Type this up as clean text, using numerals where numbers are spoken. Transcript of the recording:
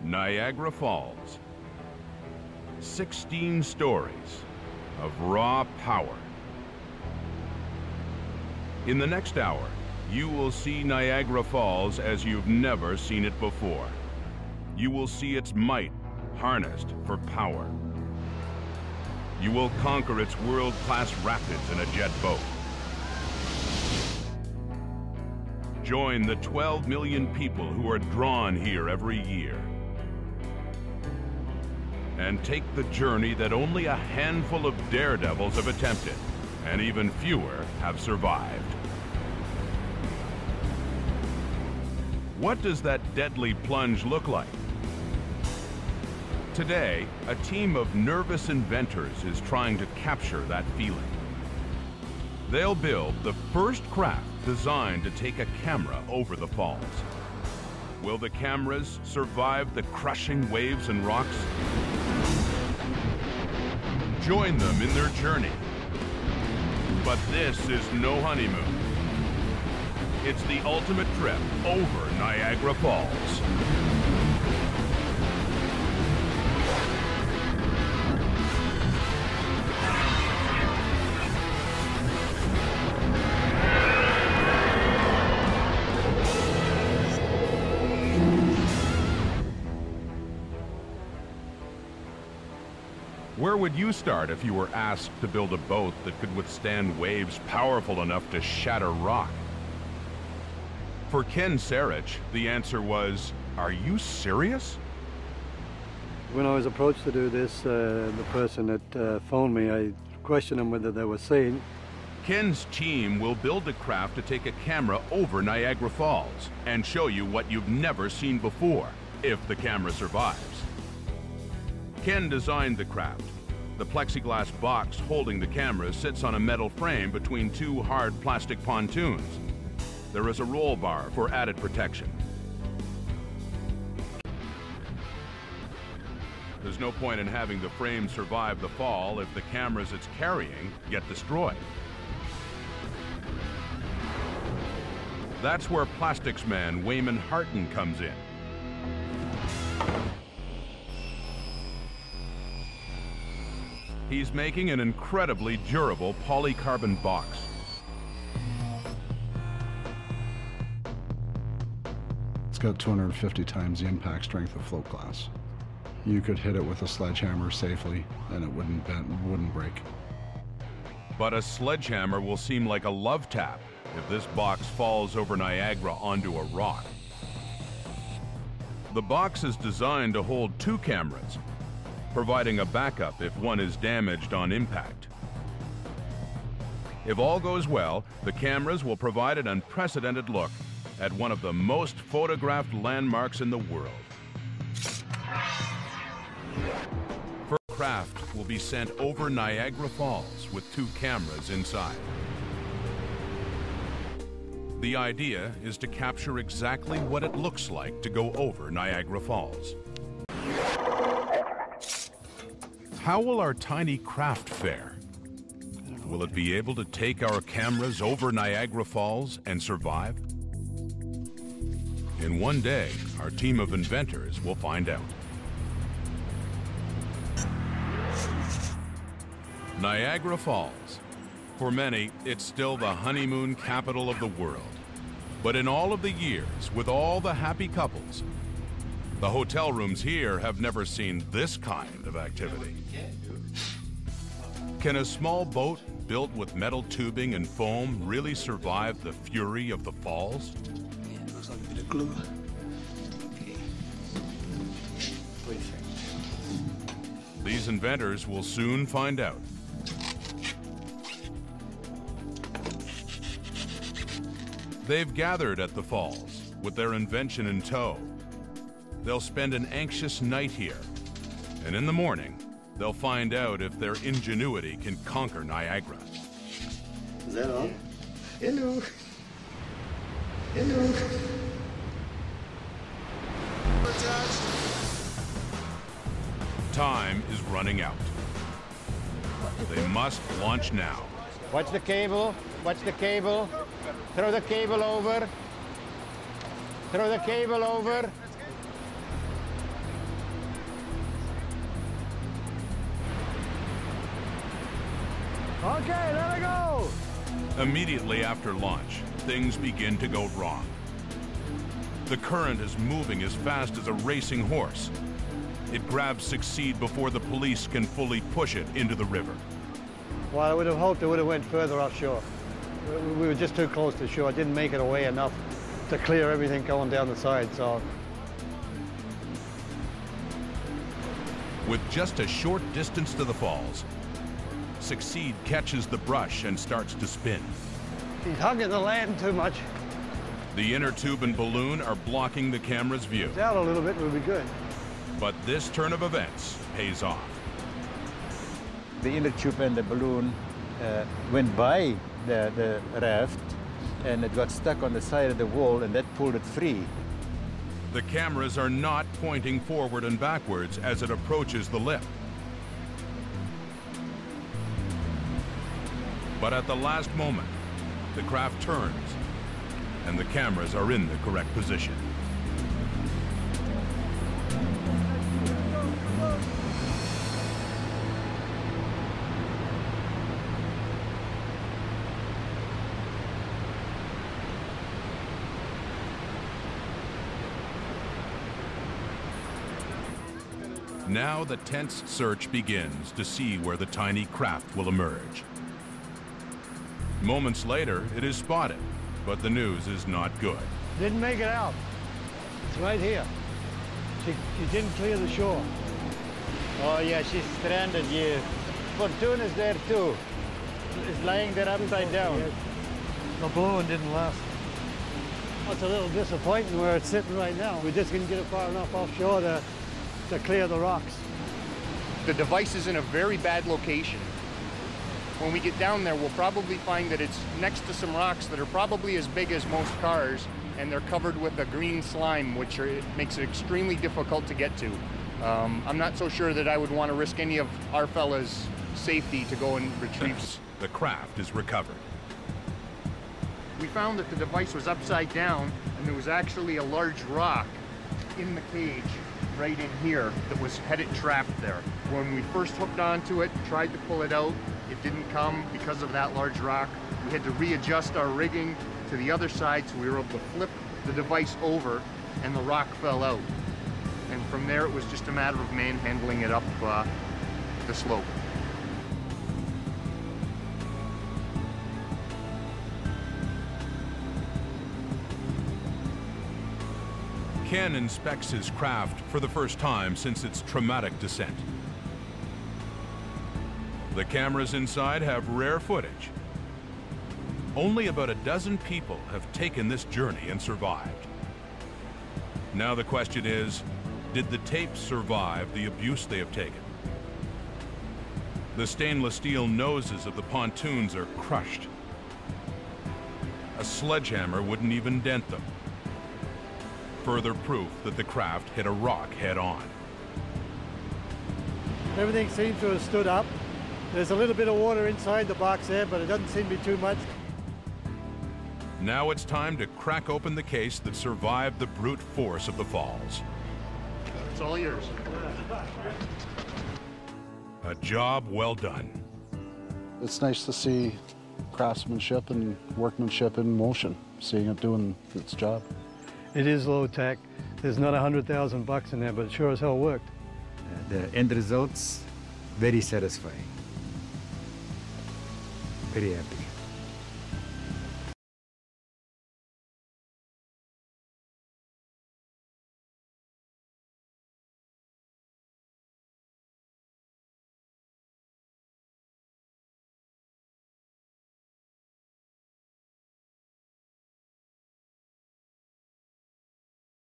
Niagara Falls. 16 stories of raw power. In the next hour, you will see Niagara Falls as you've never seen it before. You will see its might harnessed for power. You will conquer its world-class rapids in a jet boat. Join the 12 million people who are drawn here every year. And take the journey that only a handful of daredevils have attempted, and even fewer have survived. What does that deadly plunge look like? Today, a team of nervous inventors is trying to capture that feeling. They'll build the first craft designed to take a camera over the falls. Will the cameras survive the crushing waves and rocks? Join them in their journey. But this is no honeymoon. It's the ultimate trip over Niagara Falls. Where would you start if you were asked to build a boat that could withstand waves powerful enough to shatter rock? For Ken Sarich, the answer was, "Are you serious?" When I was approached to do this, the person that phoned me, I questioned them whether they were sane. Ken's team will build a craft to take a camera over Niagara Falls and show you what you've never seen before, if the camera survives. Ken designed the craft. The plexiglass box holding the camera sits on a metal frame between two hard plastic pontoons. There is a roll bar for added protection. There's no point in having the frame survive the fall if the cameras it's carrying get destroyed. That's where plastics man Wayman Harton comes in. He's making an incredibly durable polycarbon box. It's got 250 times the impact strength of float glass. You could hit it with a sledgehammer safely and it wouldn't bend, wouldn't break. But a sledgehammer will seem like a love tap if this box falls over Niagara onto a rock. The box is designed to hold two cameras, providing a backup if one is damaged on impact. If all goes well, the cameras will provide an unprecedented look at one of the most photographed landmarks in the world. First craft will be sent over Niagara Falls with two cameras inside. The idea is to capture exactly what it looks like to go over Niagara Falls. How will our tiny craft fare? Will it be able to take our cameras over Niagara Falls and survive? In one day, our team of inventors will find out. Niagara Falls. For many, it's still the honeymoon capital of the world. But in all of the years, with all the happy couples, the hotel rooms here have never seen this kind of activity. Can a small boat built with metal tubing and foam really survive the fury of the falls? Yeah, it looks like a bit of glue. Okay. These inventors will soon find out. They've gathered at the falls with their invention in tow. They'll spend an anxious night here, and in the morning, they'll find out if their ingenuity can conquer Niagara. Is that all? Hello. Hello. Time is running out. They must launch now. Watch the cable. Watch the cable. Throw the cable over. Throw the cable over. Okay, let her go! Immediately after launch, things begin to go wrong. The current is moving as fast as a racing horse. It grabs Succeed before the police can fully push it into the river. Well, I would have hoped it would have went further offshore. We were just too close to shore. It didn't make it away enough to clear everything going down the side, so. With just a short distance to the falls, Succeed catches the brush and starts to spin. He's hugging the land too much. The inner tube and balloon are blocking the camera's view. It's out a little bit, would be good. But this turn of events pays off. The inner tube and the balloon went by the raft, and it got stuck on the side of the wall, and that pulled it free. The cameras are not pointing forward and backwards as it approaches the lip. But at the last moment, the craft turns, and the cameras are in the correct position. Now the tense search begins to see where the tiny craft will emerge. Moments later, it is spotted, but the news is not good. Didn't make it out. It's right here. She didn't clear the shore. Oh yeah, she's stranded here. Fortune is there too. It's lying there upside down. The balloon didn't last. That's a little disappointing where it's sitting right now. We just couldn't get it far enough offshore to clear the rocks. The device is in a very bad location. When we get down there, we'll probably find that it's next to some rocks that are probably as big as most cars, and they're covered with a green slime, which it makes it extremely difficult to get to. I'm not so sure that I would want to risk any of our fellas' safety to go and retrieve. The craft is recovered. We found that the device was upside down, and there was actually a large rock in the cage right in here that had it trapped there. When we first hooked onto it, tried to pull it out, it didn't come because of that large rock. We had to readjust our rigging to the other side, so we were able to flip the device over and the rock fell out. And from there, it was just a matter of manhandling it up the slope. Ken inspects his craft for the first time since its traumatic descent. The cameras inside have rare footage. Only about a dozen people have taken this journey and survived. Now the question is, did the tapes survive the abuse they have taken? The stainless steel noses of the pontoons are crushed. A sledgehammer wouldn't even dent them. Further proof that the craft hit a rock head-on. Everything seems to have stood up. There's a little bit of water inside the box there, but it doesn't seem to be too much. Now it's time to crack open the case that survived the brute force of the falls. It's all yours. A job well done. It's nice to see craftsmanship and workmanship in motion, seeing it doing its job. It is low tech. There's not $100,000 in there, but it sure as hell worked. The end results, very satisfying. Very happy.